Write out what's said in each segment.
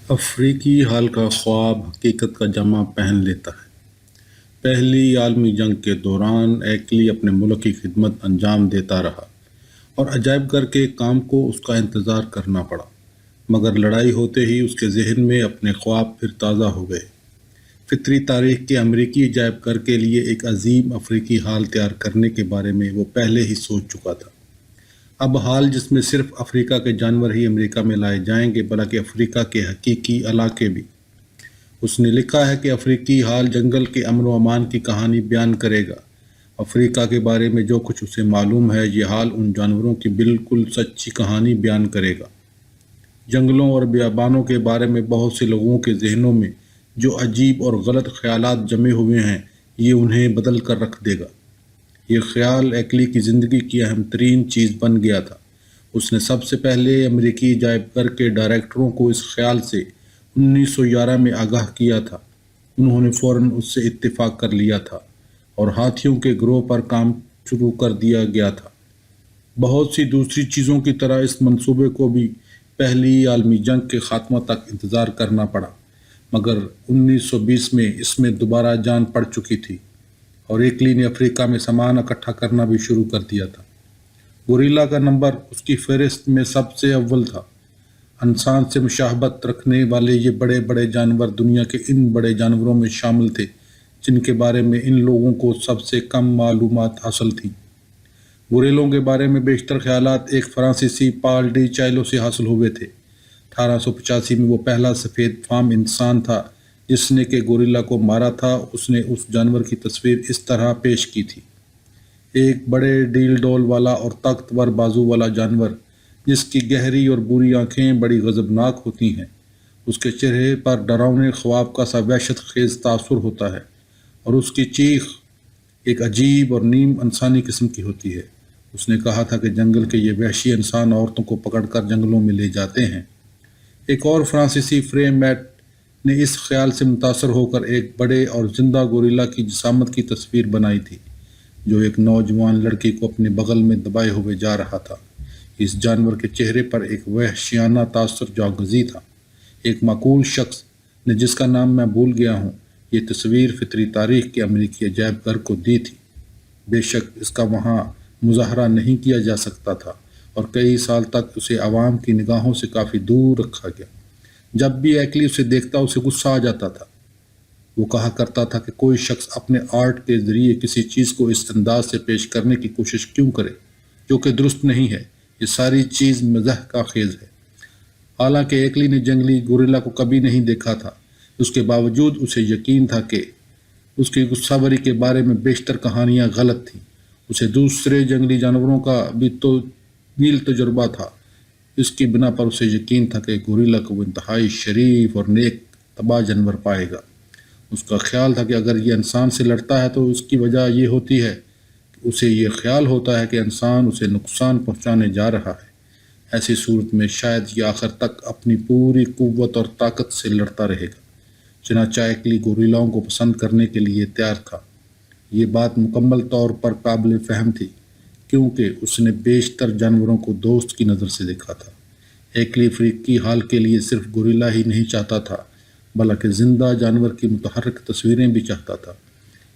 افریقی حال کا خواب حقیقت کا جامہ پہن لیتا ہے۔ پہلی عالمی جنگ کے دوران ایکلی اپنے ملک کی خدمت انجام دیتا رہا اور عجائب گھر کے کام کو اس کا انتظار کرنا پڑا، مگر لڑائی ہوتے ہی اس کے ذہن میں اپنے خواب پھر تازہ ہو گئے۔ فطری تاریخ کے امریکی عجائب گھر کے لیے ایک عظیم افریقی حال تیار کرنے کے بارے میں وہ پہلے ہی سوچ چکا تھا۔ اب حال جس میں صرف افریقہ کے جانور ہی امریکہ میں لائے جائیں گے بلکہ افریقہ کے حقیقی علاقے بھی۔ اس نے لکھا ہے کہ افریقی حال جنگل کے امن و امان کی کہانی بیان کرے گا۔ افریقہ کے بارے میں جو کچھ اسے معلوم ہے، یہ حال ان جانوروں کی بالکل سچی کہانی بیان کرے گا۔ جنگلوں اور بیابانوں کے بارے میں بہت سے لوگوں کے ذہنوں میں جو عجیب اور غلط خیالات جمے ہوئے ہیں، یہ انہیں بدل کر رکھ دے گا۔ یہ خیال ایکلی کی زندگی کی اہم ترین چیز بن گیا تھا۔ اس نے سب سے پہلے امریکی عجائب گھر کے ڈائریکٹروں کو اس خیال سے 1911 میں آگاہ کیا تھا۔ انہوں نے فوراً اس سے اتفاق کر لیا تھا اور ہاتھیوں کے گروہ پر کام شروع کر دیا گیا تھا۔ بہت سی دوسری چیزوں کی طرح اس منصوبے کو بھی پہلی عالمی جنگ کے خاتمہ تک انتظار کرنا پڑا، مگر 1920 میں اس میں دوبارہ جان پڑ چکی تھی اور ایکلی نے افریقہ میں سامان اکٹھا کرنا بھی شروع کر دیا تھا۔ گوریلا کا نمبر اس کی فہرست میں سب سے اول تھا۔ انسان سے مشابہت رکھنے والے یہ بڑے بڑے جانور دنیا کے ان بڑے جانوروں میں شامل تھے جن کے بارے میں ان لوگوں کو سب سے کم معلومات حاصل تھیں۔ گوریلوں کے بارے میں بیشتر خیالات ایک فرانسیسی پال ڈی چائلو سے حاصل ہوئے تھے۔ 1885 میں وہ پہلا سفید فام انسان تھا جس نے کہ گوریلا کو مارا تھا۔ اس نے اس جانور کی تصویر اس طرح پیش کی تھی: ایک بڑے ڈیل ڈول والا اور طاقتور بازو والا جانور جس کی گہری اور بری آنکھیں بڑی غضبناک ہوتی ہیں۔ اس کے چہرے پر ڈراؤنے خواب کا سا وحشت خیز تاثر ہوتا ہے اور اس کی چیخ ایک عجیب اور نیم انسانی قسم کی ہوتی ہے۔ اس نے کہا تھا کہ جنگل کے یہ وحشی انسان عورتوں کو پکڑ کر جنگلوں میں لے جاتے ہیں۔ ایک اور فرانسیسی فریم میٹ نے اس خیال سے متاثر ہو کر ایک بڑے اور زندہ گوریلا کی جسامت کی تصویر بنائی تھی جو ایک نوجوان لڑکی کو اپنے بغل میں دبائے ہوئے جا رہا تھا۔ اس جانور کے چہرے پر ایک وحشیانہ تاثر جاگزی تھا۔ ایک معقول شخص نے، جس کا نام میں بھول گیا ہوں، یہ تصویر فطری تاریخ کے امریکی عجائب گھر کو دی تھی۔ بے شک اس کا وہاں مظاہرہ نہیں کیا جا سکتا تھا اور کئی سال تک اسے عوام کی نگاہوں سے کافی دور رکھا گیا۔ جب بھی ایکلی اسے دیکھتا اسے غصہ آ جاتا تھا۔ وہ کہا کرتا تھا کہ کوئی شخص اپنے آرٹ کے ذریعے کسی چیز کو اس انداز سے پیش کرنے کی کوشش کیوں کرے جو کہ درست نہیں ہے۔ یہ ساری چیز مزاح کا خیز ہے۔ حالانکہ ایکلی نے جنگلی گوریلا کو کبھی نہیں دیکھا تھا، اس کے باوجود اسے یقین تھا کہ اس کی غصہ بری کے بارے میں بیشتر کہانیاں غلط تھیں۔ اسے دوسرے جنگلی جانوروں کا بھی طویل تجربہ تھا۔ اس کی بنا پر اسے یقین تھا کہ گوریلا کو وہ انتہائی شریف اور نیک طبع جانور پائے گا۔ اس کا خیال تھا کہ اگر یہ انسان سے لڑتا ہے تو اس کی وجہ یہ ہوتی ہے کہ اسے یہ خیال ہوتا ہے کہ انسان اسے نقصان پہنچانے جا رہا ہے۔ ایسی صورت میں شاید یہ آخر تک اپنی پوری قوت اور طاقت سے لڑتا رہے گا۔ چنانچہ ایکلی گوریلاؤں کو پسند کرنے کے لیے تیار تھا۔ یہ بات مکمل طور پر قابل فہم تھی کیونکہ اس نے بیشتر جانوروں کو دوست کی نظر سے دیکھا تھا۔ ایکلی افریقی حال کے لیے صرف گوریلا ہی نہیں چاہتا تھا بلکہ زندہ جانور کی متحرک تصویریں بھی چاہتا تھا۔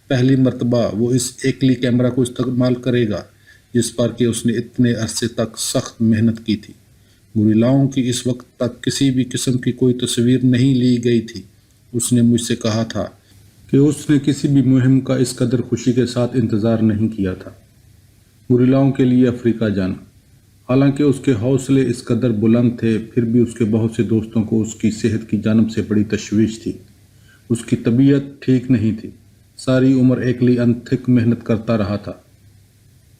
پہلی مرتبہ وہ اس ایکلی کیمرہ کو استعمال کرے گا جس پر کہ اس نے اتنے عرصے تک سخت محنت کی تھی۔ گوریلاؤں کی اس وقت تک کسی بھی قسم کی کوئی تصویر نہیں لی گئی تھی۔ اس نے مجھ سے کہا تھا کہ اس نے کسی بھی مہم کا اس قدر خوشی کے ساتھ انتظار نہیں کیا تھا۔ گوریلاؤں کے لیے افریقہ جانا۔ حالانکہ اس کے حوصلے اس قدر بلند تھے، پھر بھی اس کے بہت سے دوستوں کو اس کی صحت کی جانب سے بڑی تشویش تھی۔ اس کی طبیعت ٹھیک نہیں تھی۔ ساری عمر ایکلی انتھک محنت کرتا رہا تھا۔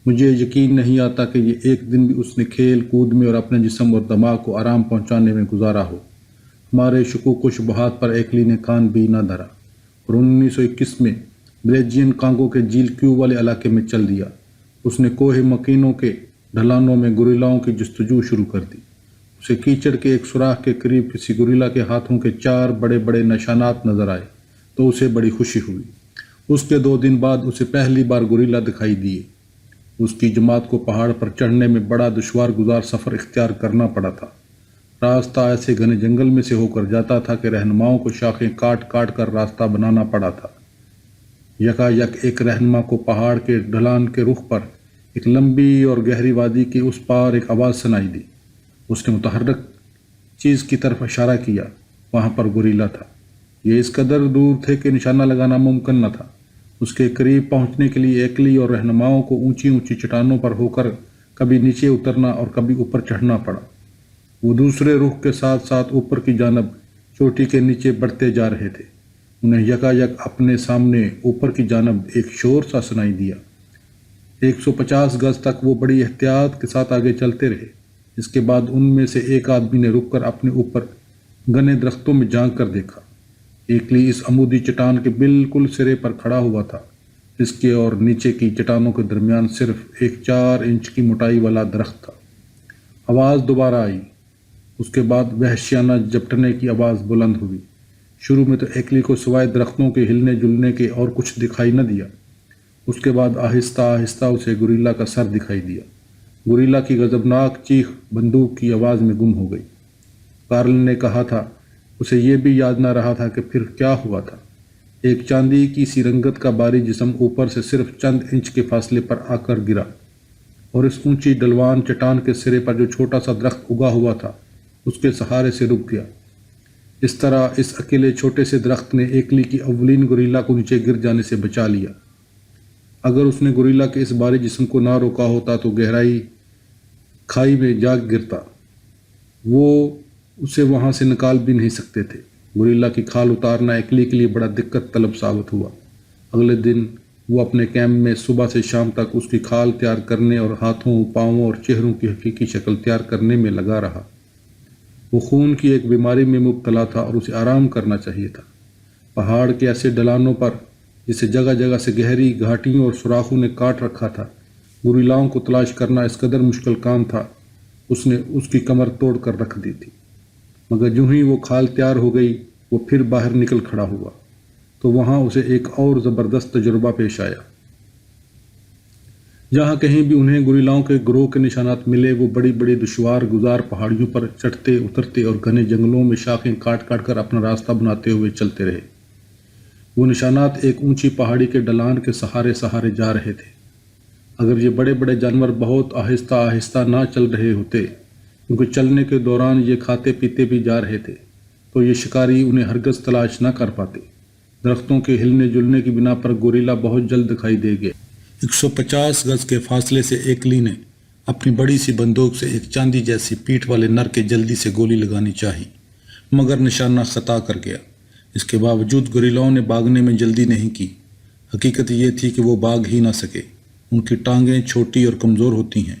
مجھے یقین نہیں آتا کہ یہ ایک دن بھی اس نے کھیل کود میں اور اپنے جسم اور دماغ کو آرام پہنچانے میں گزارا ہو۔ ہمارے شکوک و شبہات پر ایکلی نے کان بھی نہ دھرا اور 1921 میں بلیجین کانگو کے جھیل کیو والے علاقے میں چل دیا۔ اس نے کوہ مکینوں کے ڈھلانوں میں گوریلاؤں کی جستجو شروع کر دی۔ اسے کیچڑ کے ایک سوراخ کے قریب کسی گوریلا کے ہاتھوں کے 4 بڑے بڑے نشانات نظر آئے تو اسے بڑی خوشی ہوئی۔ اس کے 2 دن بعد اسے پہلی بار گوریلا دکھائی دیے۔ اس کی جماعت کو پہاڑ پر چڑھنے میں بڑا دشوار گزار سفر اختیار کرنا پڑا تھا۔ راستہ ایسے گھنے جنگل میں سے ہو کر جاتا تھا کہ رہنماؤں کو شاخیں کاٹ کاٹ کر راستہ بنانا پڑا تھا۔ یکا یک ایک رہنما کو پہاڑ کے ڈھلان کے رخ پر ایک لمبی اور گہری وادی کے اس پار ایک آواز سنائی دی۔ اس نے متحرک چیز کی طرف اشارہ کیا۔ وہاں پر گوریلا تھا۔ یہ اس قدر دور تھے کہ نشانہ لگانا ممکن نہ تھا۔ اس کے قریب پہنچنے کے لیے ایکلی اور رہنماؤں کو اونچی اونچی چٹانوں پر ہو کر کبھی نیچے اترنا اور کبھی اوپر چڑھنا پڑا۔ وہ دوسرے رخ کے ساتھ ساتھ اوپر کی جانب چوٹی کے نیچے بڑھتے جا رہے تھے۔ انہیں یکا یک اپنے سامنے اوپر کی جانب ایک شور سا سنائی دیا۔ 150 گز تک وہ بڑی احتیاط کے ساتھ آگے چلتے رہے۔ اس کے بعد ان میں سے ایک آدمی نے رک کر اپنے اوپر گھنے درختوں میں جھانک کر دیکھا۔ ایکلی اس عمودی چٹان کے بالکل سرے پر کھڑا ہوا تھا۔ اس کے اور نیچے کی چٹانوں کے درمیان صرف ایک 4 انچ کی موٹائی والا درخت تھا۔ آواز دوبارہ آئی۔ اس کے بعد وحشیانہ جھپٹنے کی آواز بلند ہوئی۔ شروع میں تو ایکلی کو سوائے درختوں کے ہلنے جلنے کے اور کچھ دکھائی نہ دیا۔ اس کے بعد آہستہ آہستہ اسے گوریلا کا سر دکھائی دیا۔ گوریلا کی غضبناک چیخ بندوق کی آواز میں گم ہو گئی۔ کارل نے کہا تھا، اسے یہ بھی یاد نہ رہا تھا کہ پھر کیا ہوا تھا۔ ایک چاندی کی سی رنگت کا بھاری جسم اوپر سے صرف چند انچ کے فاصلے پر آ کر گرا اور اس اونچی ڈھلوان چٹان کے سرے پر جو چھوٹا سا درخت اگا ہوا تھا اس کے سہارے سے رک گیا۔ اس طرح اس اکیلے چھوٹے سے درخت نے ایکلی کی اولین گوریلا کو نیچے گر جانے سے بچا لیا۔ اگر اس نے گوریلا کے اس بھاری جسم کو نہ روکا ہوتا تو گہرائی کھائی میں جا گرتا۔ وہ اسے وہاں سے نکال بھی نہیں سکتے تھے۔ گوریلا کی کھال اتارنا ایکلی کے لیے بڑا دقت طلب ثابت ہوا۔ اگلے دن وہ اپنے کیمپ میں صبح سے شام تک اس کی کھال تیار کرنے اور ہاتھوں، پاؤں اور چہروں کی حقیقی شکل تیار کرنے میں لگا رہا۔ وہ خون کی ایک بیماری میں مبتلا تھا اور اسے آرام کرنا چاہیے تھا۔ پہاڑ کے ایسے ڈھلانوں پر جسے جگہ جگہ سے گہری گھاٹیوں اور سوراخوں نے کاٹ رکھا تھا، گوریلاؤں کو تلاش کرنا اس قدر مشکل کام تھا اس نے اس کی کمر توڑ کر رکھ دی تھی۔ مگر جو ہی وہ کھال تیار ہو گئی وہ پھر باہر نکل کھڑا ہوا تو وہاں اسے ایک اور زبردست تجربہ پیش آیا۔ جہاں کہیں بھی انہیں گوریلاؤں کے گروہ کے نشانات ملے وہ بڑی بڑی دشوار گزار پہاڑیوں پر چڑھتے اترتے اور گھنے جنگلوں میں شاخیں کاٹ کاٹ کر اپنا راستہ بناتے ہوئے چلتے رہے۔ وہ نشانات ایک اونچی پہاڑی کے ڈھلان کے سہارے سہارے جا رہے تھے۔ اگر یہ بڑے بڑے جانور بہت آہستہ آہستہ نہ چل رہے ہوتے، کیونکہ چلنے کے دوران یہ کھاتے پیتے بھی جا رہے تھے، تو یہ شکاری انہیں ہرگز تلاش نہ کر پاتے۔ درختوں کے ہلنے جلنے کی بنا پر گوریلا بہت جلد دکھائی دے گئے۔ 150 گز کے فاصلے سے ایکلی نے اپنی بڑی سی بندوق سے ایک چاندی جیسی پیٹھ والے نر کے جلدی سے گولی لگانی چاہی، مگر نشانہ خطا کر گیا۔ اس کے باوجود گوریلاؤں نے بھاگنے میں جلدی نہیں کی۔ حقیقت یہ تھی کہ وہ بھاگ ہی نہ سکے۔ ان کی ٹانگیں چھوٹی اور کمزور ہوتی ہیں،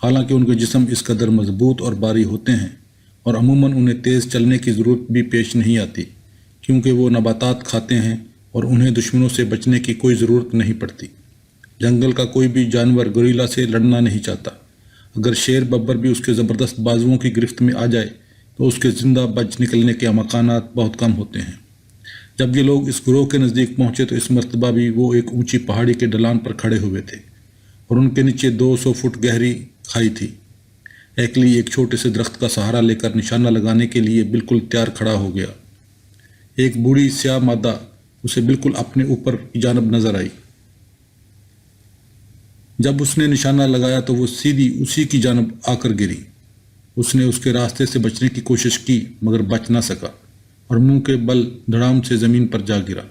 حالانکہ ان کے جسم اس قدر مضبوط اور بھاری ہوتے ہیں، اور عموماً انہیں تیز چلنے کی ضرورت بھی پیش نہیں آتی، کیونکہ وہ نباتات کھاتے ہیں اور انہیں دشمنوں سے بچنے کی کوئی ضرورت نہیں پڑتی۔ جنگل کا کوئی بھی جانور گوریلا سے لڑنا نہیں چاہتا۔ اگر شیر ببر بھی اس کے زبردست بازوؤں کی گرفت میں آ جائے تو اس کے زندہ بچ نکلنے کے امکانات بہت کم ہوتے ہیں۔ جب یہ لوگ اس گروہ کے نزدیک پہنچے تو اس مرتبہ بھی وہ ایک اونچی پہاڑی کے ڈھلان پر کھڑے ہوئے تھے اور ان کے نیچے 200 فٹ گہری کھائی تھی۔ ایکلی ایک چھوٹے سے درخت کا سہارا لے کر نشانہ لگانے کے لیے بالکل تیار کھڑا ہو گیا۔ ایک بوڑھی سیاہ مادہ اسے بالکل اپنے اوپر کی جانب نظر آئی۔ جب اس نے نشانہ لگایا تو وہ سیدھی اسی کی جانب آ کر گری۔ اس نے اس کے راستے سے بچنے کی کوشش کی مگر بچ نہ سکا اور منہ کے بل دھڑام سے زمین پر جا گرا۔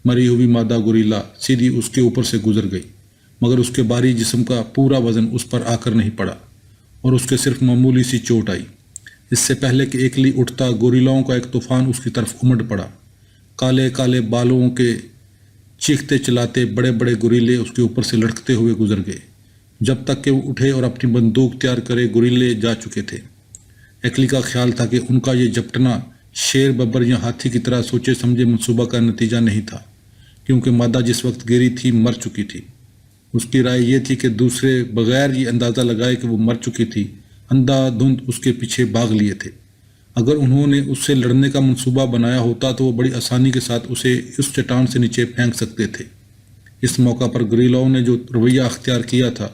مری ہوئی مادہ گوریلا سیدھی اس کے اوپر سے گزر گئی، مگر اس کے بھاری جسم کا پورا وزن اس پر آ کر نہیں پڑا اور اس کے صرف معمولی سی چوٹ آئی۔ اس سے پہلے کہ ایکلی اٹھتا، گوریلاؤں کا ایک طوفان اس کی طرف امڑ پڑا۔ کالے کالے بالوں کے چیختے چلاتے بڑے بڑے گوریلے اس کے اوپر سے لڑکتے ہوئے گزر گئے۔ جب تک کہ وہ اٹھے اور اپنی بندوق تیار کرے گوریلے جا چکے تھے۔ ایکلی کا خیال تھا کہ ان کا یہ جھپٹنا شیر ببر یا ہاتھی کی طرح سوچے سمجھے منصوبہ کا نتیجہ نہیں تھا، کیونکہ مادہ جس وقت گری تھی مر چکی تھی۔ اس کی رائے یہ تھی کہ دوسرے بغیر یہ اندازہ لگائے کہ وہ مر چکی تھی اندھا دھند اس کے پیچھے بھاگ لیے تھے۔ اگر انہوں نے اس سے لڑنے کا منصوبہ بنایا ہوتا تو وہ بڑی آسانی کے ساتھ اسے اس چٹان سے نیچے پھینک سکتے تھے۔ اس موقع پر گوریلاؤں نے جو رویہ اختیار کیا تھا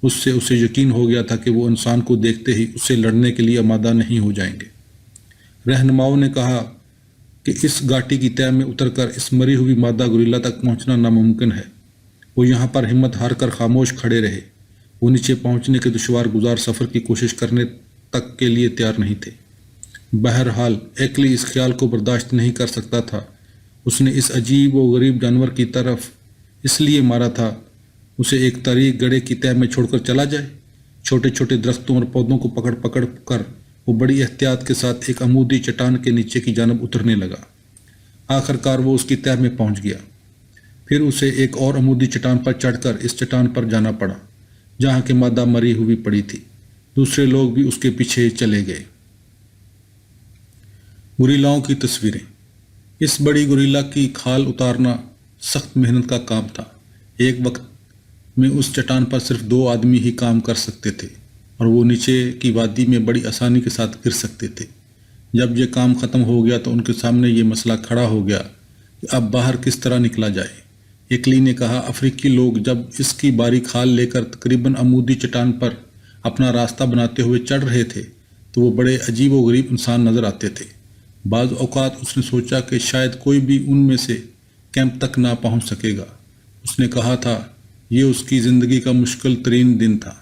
اس سے اسے یقین ہو گیا تھا کہ وہ انسان کو دیکھتے ہی اس سے لڑنے کے لیے آمادہ نہیں ہو جائیں گے۔ رہنماؤں نے کہا کہ اس گھاٹی کی تہہ میں اتر کر اس مری ہوئی مادہ گوریلا تک پہنچنا ناممکن ہے۔ وہ یہاں پر ہمت ہار کر خاموش کھڑے رہے۔ وہ نیچے پہنچنے کے دشوار گزار سفر کی کوشش کرنے تک کے لیے تیار نہیں تھے۔ بہرحال ایکلی اس خیال کو برداشت نہیں کر سکتا تھا۔ اس نے اس عجیب و غریب جانور کی طرف اس لیے مارا تھا اسے ایک طریق گڑھے کی تہہ میں چھوڑ کر چلا جائے۔ چھوٹے چھوٹے درختوں اور پودوں کو پکڑ پکڑ کر وہ بڑی احتیاط کے ساتھ ایک عمودی چٹان کے نیچے کی جانب اترنے لگا۔ آخر کار وہ اس کی تہہ میں پہنچ گیا۔ پھر اسے ایک اور عمودی چٹان پر چڑھ کر اس چٹان پر جانا پڑا جہاں کی مادہ مری ہوئی پڑی تھی۔ دوسرے لوگ بھی اس کے پیچھے چلے گئے۔ گوریلاؤں کی تصویریں۔ اس بڑی گوریلا کی کھال اتارنا سخت محنت کا کام تھا۔ ایک وقت میں اس چٹان پر صرف 2 آدمی ہی کام کر سکتے تھے اور وہ نیچے کی وادی میں بڑی آسانی کے ساتھ گر سکتے تھے۔ جب یہ کام ختم ہو گیا تو ان کے سامنے یہ مسئلہ کھڑا ہو گیا کہ اب باہر کس طرح نکلا جائے۔ ایکلی نے کہا، افریقی لوگ جب اس کی باری کھال لے کر تقریباً عمودی چٹان پر اپنا راستہ بناتے ہوئے چڑھ رہے تھے تو وہ بڑے عجیب و غریب انسان نظر آتے تھے۔ بعض اوقات اس نے سوچا کہ شاید کوئی بھی ان میں سے کیمپ تک نہ پہنچ سکے گا۔ اس نے کہا تھا یہ اس کی زندگی کا مشکل ترین دن تھا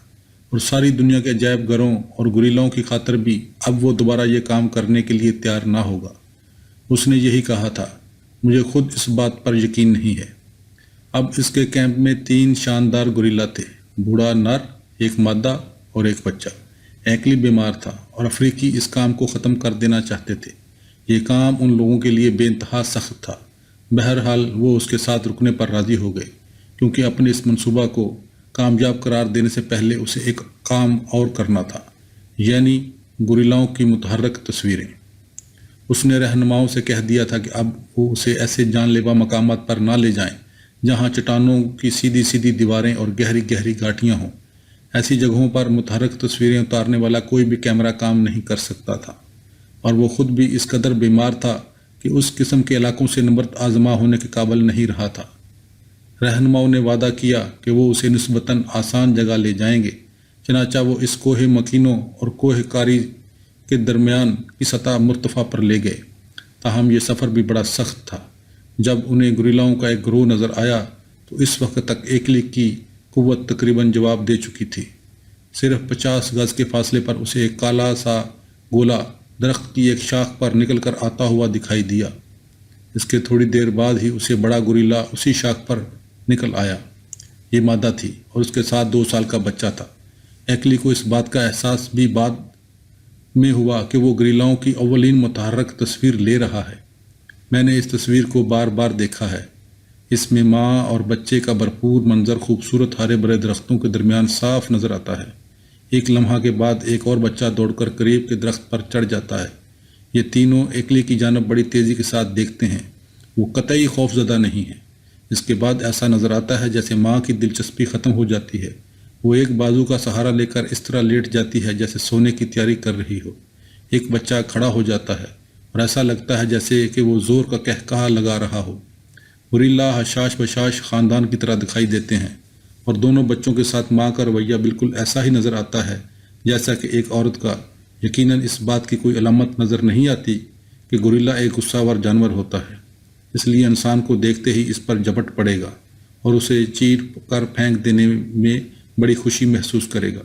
اور ساری دنیا کے عجائب گھروں اور گوریلاؤں کی خاطر بھی اب وہ دوبارہ یہ کام کرنے کے لیے تیار نہ ہوگا۔ اس نے یہی کہا تھا، مجھے خود اس بات پر یقین نہیں ہے۔ اب اس کے کیمپ میں 3 شاندار گوریلا تھے، بوڑھا نر، ایک مادہ اور ایک بچہ۔ ایکلی بیمار تھا اور افریقی اس کام کو ختم کر دینا چاہتے تھے۔ یہ کام ان لوگوں کے لیے بے انتہا سخت تھا۔ بہرحال وہ اس کے ساتھ رکنے پر راضی ہو گئے کیونکہ اپنے اس منصوبہ کو کامیاب قرار دینے سے پہلے اسے ایک کام اور کرنا تھا، یعنی گوریلاؤں کی متحرک تصویریں۔ اس نے رہنماؤں سے کہہ دیا تھا کہ اب وہ اسے ایسے جان لیوا مقامات پر نہ لے جائیں جہاں چٹانوں کی سیدھی سیدھی دیواریں اور گہری گہری گھاٹیاں ہوں۔ ایسی جگہوں پر متحرک تصویریں اتارنے والا کوئی بھی کیمرہ کام نہیں کر سکتا تھا، اور وہ خود بھی اس قدر بیمار تھا کہ اس قسم کے علاقوں سے نمرد آزما ہونے کے قابل نہیں رہا تھا۔ رہنماؤں نے وعدہ کیا کہ وہ اسے نسبتاً آسان جگہ لے جائیں گے، چنانچہ وہ اس کوہ مکینوں اور کوہ کاری کے درمیان کی سطح مرتفع پر لے گئے۔ تاہم یہ سفر بھی بڑا سخت تھا۔ جب انہیں گوریلاؤں کا ایک گروہ نظر آیا تو اس وقت تک ایکلی کی قوت تقریباً جواب دے چکی تھی۔ صرف 50 گز کے فاصلے پر اسے ایک کالا سا گولا درخت کی ایک شاخ پر نکل کر آتا ہوا دکھائی دیا۔ اس کے تھوڑی دیر بعد ہی اسے بڑا گوریلا اسی شاخ پر نکل آیا۔ یہ مادہ تھی اور اس کے ساتھ 2 سال کا بچہ تھا۔ ایکلی کو اس بات کا احساس بھی بعد میں ہوا کہ وہ گوریلاؤں کی اولین متحرک تصویر لے رہا ہے۔ میں نے اس تصویر کو بار بار دیکھا ہے۔ اس میں ماں اور بچے کا بھرپور منظر خوبصورت ہرے بھرے درختوں کے درمیان صاف نظر آتا ہے۔ ایک لمحہ کے بعد ایک اور بچہ دوڑ کر قریب کے درخت پر چڑھ جاتا ہے۔ یہ تینوں ایکلی کی جانب بڑی تیزی کے ساتھ دیکھتے ہیں۔ وہ قطعی خوف زدہ نہیں ہے۔ اس کے بعد ایسا نظر آتا ہے جیسے ماں کی دلچسپی ختم ہو جاتی ہے۔ وہ ایک بازو کا سہارا لے کر اس طرح لیٹ جاتی ہے جیسے سونے کی تیاری کر رہی ہو۔ ایک بچہ کھڑا ہو جاتا ہے اور ایسا لگتا ہے جیسے کہ وہ زور کا قہقہا لگا رہا ہو۔ گوریلا حشاش بشاش خاندان کی طرح دکھائی دیتے ہیں اور دونوں بچوں کے ساتھ ماں کا رویہ بالکل ایسا ہی نظر آتا ہے جیسا کہ ایک عورت کا۔ یقیناً اس بات کی کوئی علامت نظر نہیں آتی کہ گوریلا ایک غصہ ور جانور ہوتا ہے، اس لیے انسان کو دیکھتے ہی اس پر جھپٹ پڑے گا اور اسے چیر کر پھینک دینے میں بڑی خوشی محسوس کرے گا۔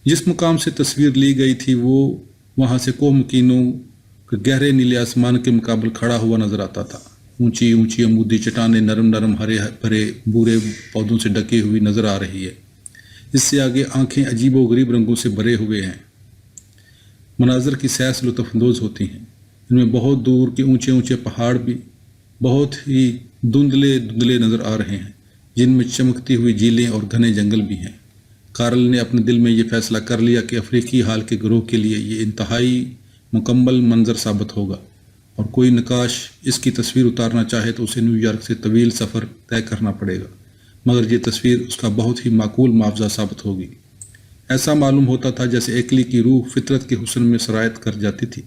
جس مقام سے تصویر لی گئی تھی وہ وہاں سے کوہ مکینوں کے گہرے نیلے آسمان کے مقابل کھڑا ہوا نظر آتا تھا۔ اونچی اونچی عمودی چٹانیں نرم نرم ہرے بھرے بورے پودوں سے ڈکی ہوئی نظر آ رہی ہے۔ اس سے آگے آنکھیں عجیب و غریب رنگوں سے بھرے ہوئے ہیں۔ مناظر کی سیر سے لطف اندوز ہوتی ہیں۔ ان میں بہت دور کے اونچے اونچے پہاڑ بھی بہت ہی دھندلے دھندلے نظر آ رہے ہیں، جن میں چمکتی ہوئی جھیلیں اور گھنے جنگل بھی ہیں۔ کارل نے اپنے دل میں یہ فیصلہ کر لیا کہ افریقی حال کے گروہ کے لیے یہ انتہائی مکمل منظر ثابت ہوگا، اور کوئی نقاش اس کی تصویر اتارنا چاہے تو اسے نیو یارک سے طویل سفر طے کرنا پڑے گا، مگر یہ تصویر اس کا بہت ہی معقول معاوضہ ثابت ہوگی۔ ایسا معلوم ہوتا تھا جیسے ایکلی کی روح فطرت کے حسن میں سرایت کر جاتی تھی۔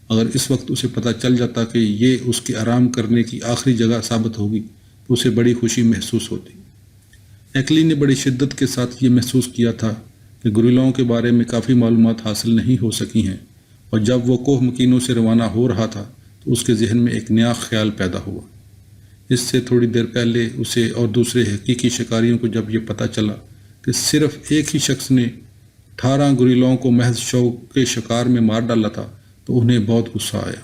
اگر اس وقت اسے پتہ چل جاتا کہ یہ اس کے آرام کرنے کی آخری جگہ ثابت ہوگی تو اسے بڑی خوشی محسوس ہوتی۔ ایکلی نے بڑی شدت کے ساتھ یہ محسوس کیا تھا کہ گوریلاؤں کے بارے میں کافی معلومات حاصل نہیں ہو سکی ہیں اور جب وہ کوہ مکینوں سے روانہ ہو رہا تھا تو اس کے ذہن میں ایک نیا خیال پیدا ہوا۔ اس سے تھوڑی دیر پہلے اسے اور دوسرے حقیقی شکاریوں کو جب یہ پتہ چلا کہ صرف ایک ہی شخص نے 18 گوریلاؤں کو محض شوق کے شکار میں مار ڈالا تھا تو انہیں بہت غصہ آیا۔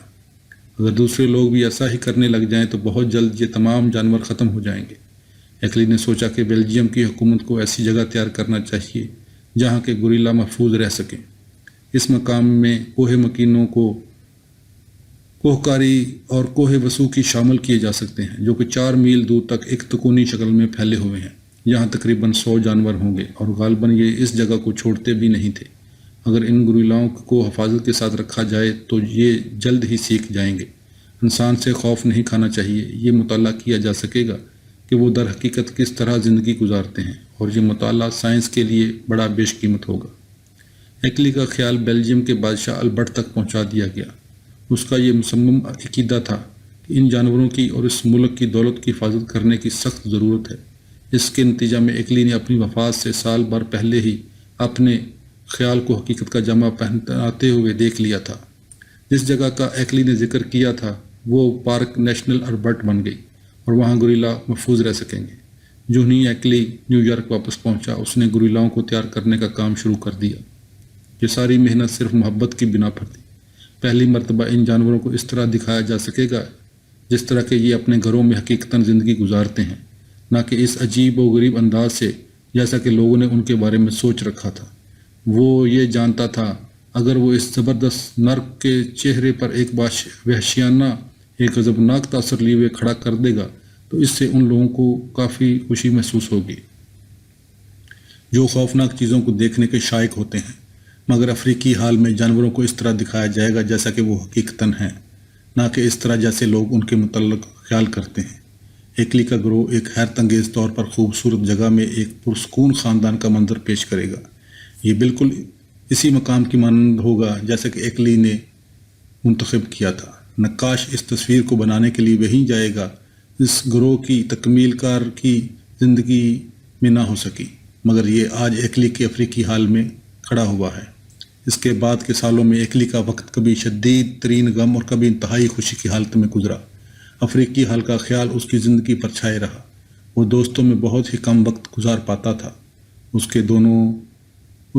اگر دوسرے لوگ بھی ایسا ہی کرنے لگ جائیں تو بہت جلد یہ تمام جانور ختم ہو جائیں گے۔ ایکلی نے سوچا کہ بیلجیم کی حکومت کو ایسی جگہ تیار کرنا چاہیے جہاں کے گوریلا محفوظ رہ سکیں۔ اس مقام میں کوہ مکینوں کو کوہ کاری اور کوہ وسوکی شامل کیے جا سکتے ہیں، جو کہ 4 میل دور تک ایک تکونی شکل میں پھیلے ہوئے ہیں۔ یہاں تقریباً 100 جانور ہوں گے اور غالباً یہ اس جگہ کو چھوڑتے بھی نہیں تھے۔ اگر ان گوریلاؤں کو حفاظت کے ساتھ رکھا جائے تو یہ جلد ہی سیکھ جائیں گے۔ انسان سے خوف نہیں کھانا چاہیے۔ یہ مطالعہ کیا جا سکے گا کہ وہ در حقیقت کس طرح زندگی گزارتے ہیں، اور یہ مطالعہ سائنس کے لیے بڑا بیش قیمت ہوگا۔ ایکلی کا خیال بیلجیم کے بادشاہ البرٹ تک پہنچا دیا گیا۔ اس کا یہ مصمم عقیدہ تھا کہ ان جانوروں کی اور اس ملک کی دولت کی حفاظت کرنے کی سخت ضرورت ہے۔ اس کے نتیجہ میں ایکلی نے اپنی وفات سے سال بھر پہلے ہی اپنے خیال کو حقیقت کا جامہ پہناتے ہوئے دیکھ لیا تھا۔ جس جگہ کا ایکلی نے ذکر کیا تھا وہ پارک نیشنل البرٹ بن گئی اور وہاں گوریلا محفوظ رہ سکیں گے۔ جو ہی ایکلی نیو یارک واپس پہنچا، اس نے گوریلاؤں کو تیار کرنے کا کام شروع کر دیا۔ یہ ساری محنت صرف محبت کی بنا پر تھی۔ پہلی مرتبہ ان جانوروں کو اس طرح دکھایا جا سکے گا جس طرح کہ یہ اپنے گھروں میں حقیقتاً زندگی گزارتے ہیں، نہ کہ اس عجیب و غریب انداز سے جیسا کہ لوگوں نے ان کے بارے میں سوچ رکھا تھا۔ وہ یہ جانتا تھا اگر وہ اس زبردست نر کے چہرے پر ایک وحشیانہ، ایک غضبناک تاثر لیے ہوئے کھڑا کر دے گا تو اس سے ان لوگوں کو کافی خوشی محسوس ہوگی جو خوفناک چیزوں کو دیکھنے کے شائق ہوتے ہیں۔ مگر افریقی حال میں جانوروں کو اس طرح دکھایا جائے گا جیسا کہ وہ حقیقتاً ہیں، نہ کہ اس طرح جیسے لوگ ان کے متعلق خیال کرتے ہیں۔ ایکلی کا گروہ ایک حیرت انگیز طور پر خوبصورت جگہ میں ایک پرسکون خاندان کا منظر پیش کرے گا۔ یہ بالکل اسی مقام کی مانند ہوگا جیسا کہ ایکلی نے منتخب کیا تھا۔ نقاش اس تصویر کو بنانے کے لیے وہیں جائے گا۔ اس گروہ کی تکمیل کار کی زندگی میں نہ ہو سکی، مگر یہ آج ایکلی کے افریقی حال میں کھڑا ہوا ہے۔ اس کے بعد کے سالوں میں ایکلی کا وقت کبھی شدید ترین غم اور کبھی انتہائی خوشی کی حالت میں گزرا۔ افریقی حال کا خیال اس کی زندگی پر چھائے رہا۔ وہ دوستوں میں بہت ہی کم وقت گزار پاتا تھا۔ اس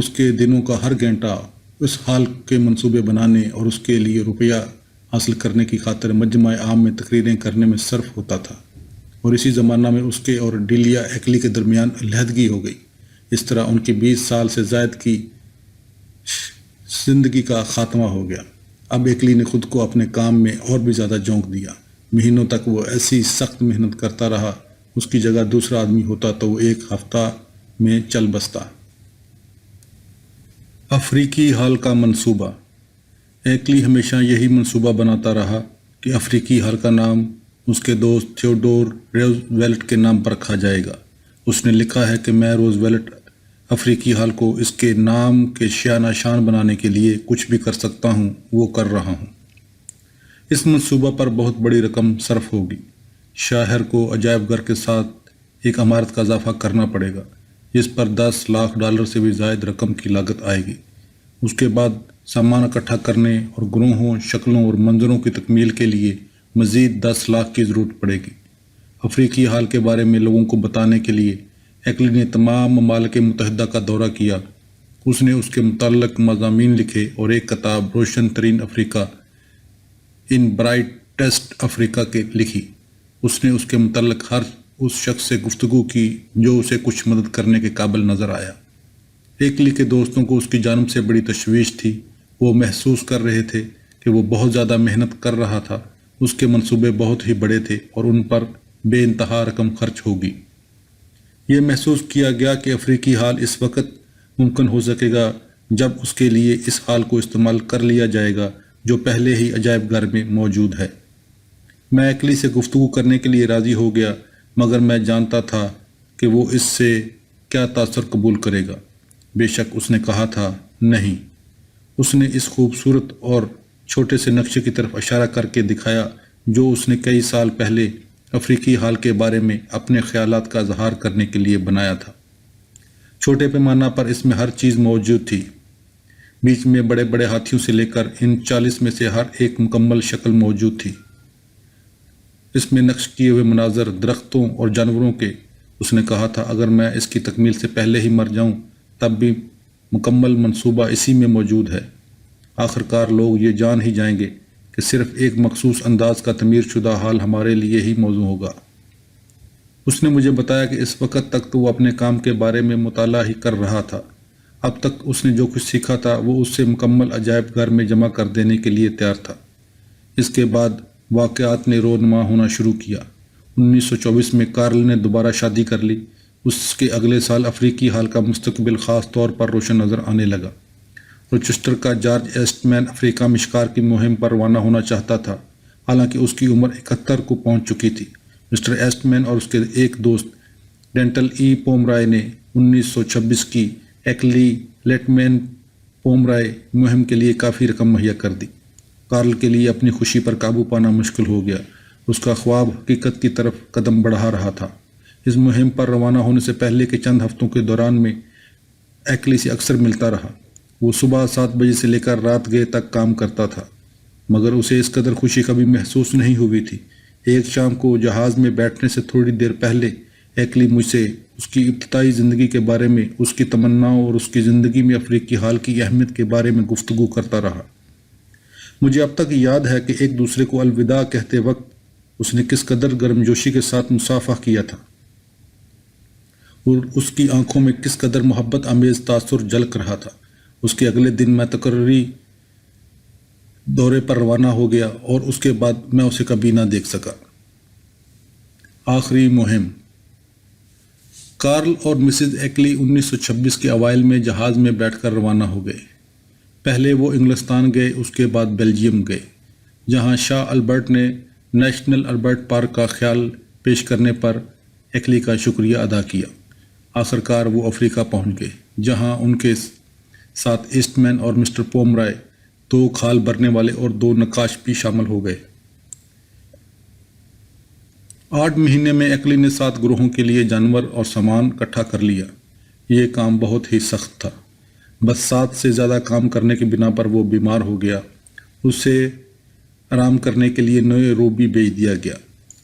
کے دنوں کا ہر گھنٹہ اس حال کے منصوبے بنانے اور اس کے لیے روپیہ حاصل کرنے کی خاطر مجمع عام میں تقریریں کرنے میں صرف ہوتا تھا، اور اسی زمانہ میں اس کے اور ڈیلیا ایکلی کے درمیان علیحدگی ہو گئی۔ اس طرح ان کی 20 سال سے زائد کی زندگی کا خاتمہ ہو گیا۔ اب ایکلی نے خود کو اپنے کام میں اور بھی زیادہ جھونک دیا۔ مہینوں تک وہ ایسی سخت محنت کرتا رہا۔ اس کی جگہ دوسرا آدمی ہوتا تو وہ 1 ہفتہ میں چل بستا۔ افریقی حال کا منصوبہ۔ ایکلی ہمیشہ یہی منصوبہ بناتا رہا کہ افریقی حال کا نام اس کے دوست تھیوڈور روزویلٹ کے نام پر رکھا جائے گا۔ اس نے لکھا ہے کہ میں روزویلٹ افریقی حال کو اس کے نام کے شانہ شان بنانے کے لیے کچھ بھی کر سکتا ہوں وہ کر رہا ہوں۔ اس منصوبہ پر بہت بڑی رقم صرف ہوگی۔ شہر کو عجائب گھر کے ساتھ ایک عمارت کا اضافہ کرنا پڑے گا جس پر $10 لاکھ سے بھی زائد رقم کی لاگت آئے گی۔ اس کے بعد سامان اکٹھا کرنے اور گروہوں، شکلوں اور منظروں کی تکمیل کے لیے مزید 10 لاکھ کی ضرورت پڑے گی۔ افریقی حال کے بارے میں لوگوں کو بتانے کے لیے ایکلی نے تمام ممالک متحدہ کا دورہ کیا۔ اس نے اس کے متعلق مضامین لکھے اور ایک کتاب روشن ترین افریقہ ان برائٹسٹ افریقہ کے لکھی۔ اس نے اس کے متعلق ہر اس شخص سے گفتگو کی جو اسے کچھ مدد کرنے کے قابل نظر آیا۔ ایکلی کے دوستوں کو اس کی جانب سے بڑی تشویش تھی۔ وہ محسوس کر رہے تھے کہ وہ بہت زیادہ محنت کر رہا تھا۔ اس کے منصوبے بہت ہی بڑے تھے اور ان پر بے انتہا رقم خرچ ہوگی۔ یہ محسوس کیا گیا کہ افریقی حال اس وقت ممکن ہو سکے گا جب اس کے لیے اس حال کو استعمال کر لیا جائے گا جو پہلے ہی عجائب گھر میں موجود ہے۔ میں ایکلی سے گفتگو کرنے کے لیے راضی ہو گیا، مگر میں جانتا تھا کہ وہ اس سے کیا تاثر قبول کرے گا۔ بے شک اس نے کہا تھا نہیں۔ اس نے اس خوبصورت اور چھوٹے سے نقشے کی طرف اشارہ کر کے دکھایا جو اس نے کئی سال پہلے افریقی حال کے بارے میں اپنے خیالات کا اظہار کرنے کے لیے بنایا تھا۔ چھوٹے پیمانہ پر اس میں ہر چیز موجود تھی۔ بیچ میں بڑے بڑے ہاتھیوں سے لے کر ان 40 میں سے ہر ایک مکمل شکل موجود تھی۔ اس میں نقش کیے ہوئے مناظر درختوں اور جانوروں کے۔ اس نے کہا تھا اگر میں اس کی تکمیل سے پہلے ہی مر جاؤں تب بھی مکمل منصوبہ اسی میں موجود ہے۔ آخرکار لوگ یہ جان ہی جائیں گے کہ صرف ایک مخصوص انداز کا تعمیر شدہ حال ہمارے لیے ہی موزوں ہوگا۔ اس نے مجھے بتایا کہ اس وقت تک تو وہ اپنے کام کے بارے میں مطالعہ ہی کر رہا تھا۔ اب تک اس نے جو کچھ سیکھا تھا وہ اس سے مکمل عجائب گھر میں جمع کر دینے کے لیے تیار تھا۔ اس کے بعد واقعات نے رونما ہونا شروع کیا۔ 1924 میں کارل نے دوبارہ شادی کر لی۔ اس کے اگلے سال افریقی حال کا مستقبل خاص طور پر روشن نظر آنے لگا۔ روچسٹر کا جارج ایسٹ مین افریقہ میں شکار کی مہم پر روانہ ہونا چاہتا تھا، حالانکہ اس کی عمر 71 کو پہنچ چکی تھی۔ مسٹر ایسٹ مین اور اس کے ایک دوست ڈینٹل ای پومرائے نے 1926 کی ایکلی لیٹمین پومرائے مہم کے لیے کافی رقم مہیا کر دی۔ کارل کے لیے اپنی خوشی پر قابو پانا مشکل ہو گیا۔ اس کا خواب حقیقت کی طرف قدم بڑھا رہا تھا۔ اس مہم پر روانہ ہونے سے پہلے کے چند ہفتوں کے دوران میں ایکلی سے اکثر ملتا رہا۔ وہ صبح 7 بجے سے لے کر رات گئے تک کام کرتا تھا، مگر اسے اس قدر خوشی کبھی محسوس نہیں ہوئی تھی۔ ایک شام کو جہاز میں بیٹھنے سے تھوڑی دیر پہلے ایکلی مجھ سے اس کی ابتدائی زندگی کے بارے میں، اس کی تمناؤں اور اس کی زندگی میں افریقی حال کی اہمیت کے بارے میں گفتگو کرتا رہا۔ مجھے اب تک یاد ہے کہ ایک دوسرے کو الوداع کہتے وقت اس نے کس قدر گرمجوشی کے ساتھ مصافحہ کیا تھا اور اس کی آنکھوں میں کس قدر محبت آمیز تاثر جھلک رہا تھا۔ اس کے اگلے دن میں تقرری دورے پر روانہ ہو گیا اور اس کے بعد میں اسے کبھی نہ دیکھ سکا۔ آخری مہم۔ کارل اور مسز ایکلی 1926 کے اوائل میں جہاز میں بیٹھ کر روانہ ہو گئے۔ پہلے وہ انگلستان گئے، اس کے بعد بیلجیم گئے، جہاں شاہ البرٹ نے نیشنل البرٹ پارک کا خیال پیش کرنے پر ایکلی کا شکریہ ادا کیا۔ آخرکار وہ افریقہ پہنچ گئے، جہاں ان کے ساتھ ایسٹ مین اور مسٹر پومرائے، 2 کھال بھرنے والے اور 2 نقاش بھی شامل ہو گئے۔ 8 مہینے میں ایکلی نے 7 گروہوں کے لیے جانور اور سامان اکٹھا کر لیا۔ یہ کام بہت ہی سخت تھا۔ بس 7 سے زیادہ کام کرنے کی بنا پر وہ بیمار ہو گیا۔ اسے آرام کرنے کے لیے نیروبی بھیج دیا گیا۔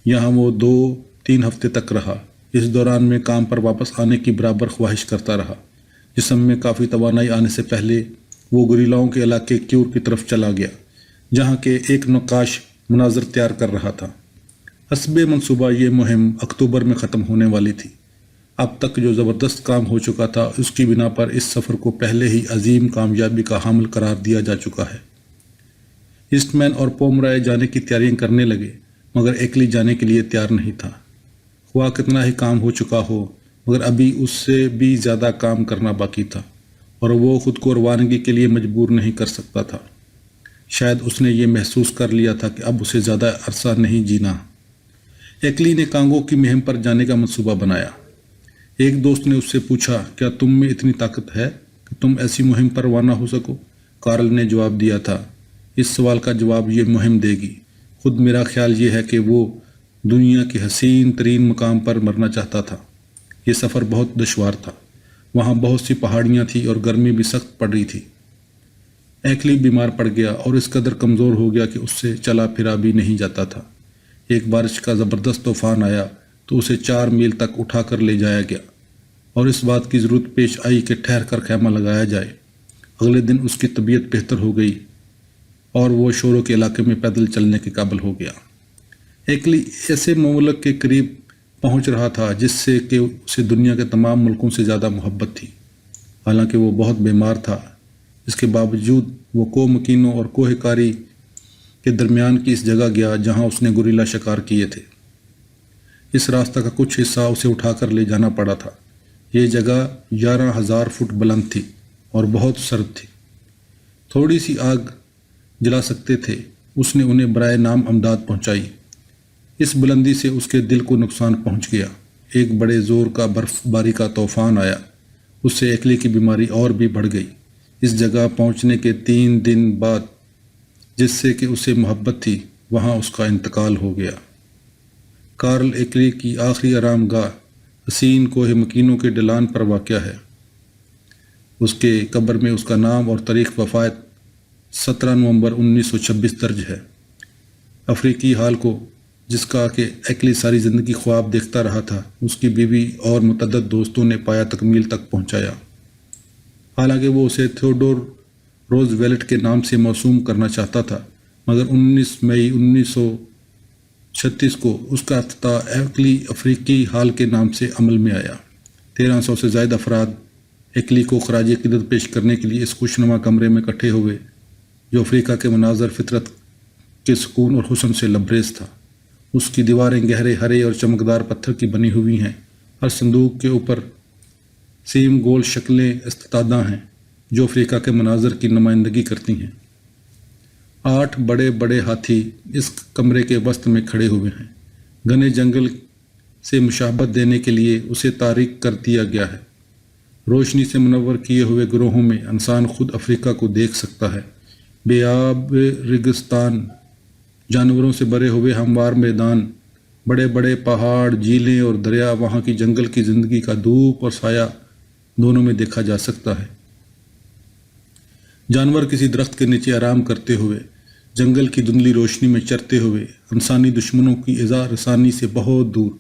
یہاں وہ 2-3 ہفتے تک رہا۔ اس دوران میں کام پر واپس آنے کی برابر خواہش کرتا رہا۔ جسم میں کافی توانائی آنے سے پہلے وہ گوریلاؤں کے علاقے کیور کی طرف چلا گیا، جہاں کے ایک نقاش مناظر تیار کر رہا تھا۔ حسب منصوبہ یہ مہم اکتوبر میں ختم ہونے والی تھی۔ اب تک جو زبردست کام ہو چکا تھا، اس کی بنا پر اس سفر کو پہلے ہی عظیم کامیابی کا حامل قرار دیا جا چکا ہے۔ ایسٹ مین اور پومرائے جانے کی تیاریاں کرنے لگے، مگر ایکلی جانے کے لیے تیار نہیں تھا۔ خواہ کتنا ہی کام ہو چکا ہو، مگر ابھی اس سے بھی زیادہ کام کرنا باقی تھا، اور وہ خود کو روانگی کے لیے مجبور نہیں کر سکتا تھا۔ شاید اس نے یہ محسوس کر لیا تھا کہ اب اسے زیادہ عرصہ نہیں جینا۔ ایکلی نے کانگو کی مہم پر جانے کا منصوبہ بنایا۔ ایک دوست نے اس سے پوچھا، کیا تم میں اتنی طاقت ہے کہ تم ایسی مہم پر روانہ ہو سکو؟ کارل نے جواب دیا تھا، اس سوال کا جواب یہ مہم دے گی۔ خود میرا خیال یہ ہے کہ وہ دنیا کے حسین ترین مقام پر مرنا چاہتا تھا۔ یہ سفر بہت دشوار تھا۔ وہاں بہت سی پہاڑیاں تھیں اور گرمی بھی سخت پڑ رہی تھی۔ ایکلی بیمار پڑ گیا اور اس قدر کمزور ہو گیا کہ اس سے چلا پھرا بھی نہیں جاتا تھا۔ ایک بارش کا زبردست طوفان آیا تو اسے 4 میل تک اٹھا کر لے جایا گیا، اور اس بات کی ضرورت پیش آئی کہ ٹھہر کر خیمہ لگایا جائے۔ اگلے دن اس کی طبیعت بہتر ہو گئی اور وہ شوروں کے علاقے میں پیدل چلنے کے قابل ہو گیا۔ ایکلی ایسے مملک کے قریب پہنچ رہا تھا جس سے کہ اسے دنیا کے تمام ملکوں سے زیادہ محبت تھی۔ حالانکہ وہ بہت بیمار تھا، اس کے باوجود وہ کوہ مکینوں اور کوہ کاری کے درمیان کی اس جگہ گیا جہاں اس نے گوریلا شکار کیے تھے۔ اس راستہ کا کچھ حصہ اسے اٹھا کر لے جانا پڑا تھا۔ یہ جگہ 11,000 فٹ بلند تھی اور بہت سرد تھی۔ تھوڑی سی آگ جلا سکتے تھے۔ اس نے انہیں برائے نام امداد پہنچائی۔ اس بلندی سے اس کے دل کو نقصان پہنچ گیا۔ ایک بڑے زور کا برف باری کا طوفان آیا۔ اس سے ایکلی کی بیماری اور بھی بڑھ گئی۔ اس جگہ پہنچنے کے 3 دن بعد جس سے کہ اسے محبت تھی، وہاں اس کا انتقال ہو گیا۔ کارل ایکلی کی آخری آرام گاہ حسین کوہ مکینوں کے ڈھلان پر واقع ہے۔ اس کے قبر میں اس کا نام اور تاریخ وفات 17 نومبر 1926 درج ہے۔ افریقی حال کو، جس کا کہ ایکلی ساری زندگی خواب دیکھتا رہا تھا، اس کی بیوی اور متعدد دوستوں نے پایا تکمیل تک پہنچایا۔ حالانکہ وہ اسے تھیوڈور روز ویلٹ کے نام سے موسوم کرنا چاہتا تھا، مگر 19 مئی 1936 کو اس کا افتتاح ایکلی افریقی حال کے نام سے عمل میں آیا۔ 1300 سے زائد افراد ایکلی کو خراج عقیدت پیش کرنے کے لیے اس خوشنما کمرے میں اکٹھے ہوئے، جو افریقہ کے مناظر فطرت کے سکون اور حسن سے لبریز تھا۔ اس کی دیواریں گہرے ہرے اور چمکدار پتھر کی بنی ہوئی ہیں۔ ہر صندوق کے اوپر سیم گول شکلیں استدادہ ہیں جو افریقہ کے مناظر کی نمائندگی کرتی ہیں۔ 8 بڑے بڑے ہاتھی اس کمرے کے وسط میں کھڑے ہوئے ہیں۔ گھنے جنگل سے مشابہت دینے کے لیے اسے تاریک کر دیا گیا ہے۔ روشنی سے منور کیے ہوئے گروہوں میں انسان خود افریقہ کو دیکھ سکتا ہے۔ بے آب ریگستان، جانوروں سے بھرے ہوئے ہموار میدان، بڑے بڑے پہاڑ، جھیلیں اور دریا، وہاں کی جنگل کی زندگی کا دھوپ اور سایہ دونوں میں دیکھا جا سکتا ہے۔ جانور کسی درخت کے نیچے آرام کرتے ہوئے، جنگل کی دھندلی روشنی میں چرتے ہوئے، انسانی دشمنوں کی ایذا رسانی سے بہت دور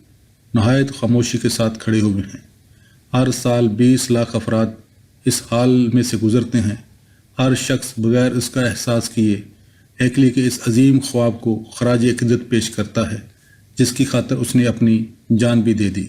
نہایت خاموشی کے ساتھ کھڑے ہوئے ہیں۔ ہر سال 20 لاکھ افراد اس حال میں سے گزرتے ہیں۔ ہر شخص بغیر اس کا احساس کیے ایکلی کے اس عظیم خواب کو خراج عقیدت پیش کرتا ہے، جس کی خاطر اس نے اپنی جان بھی دے دی۔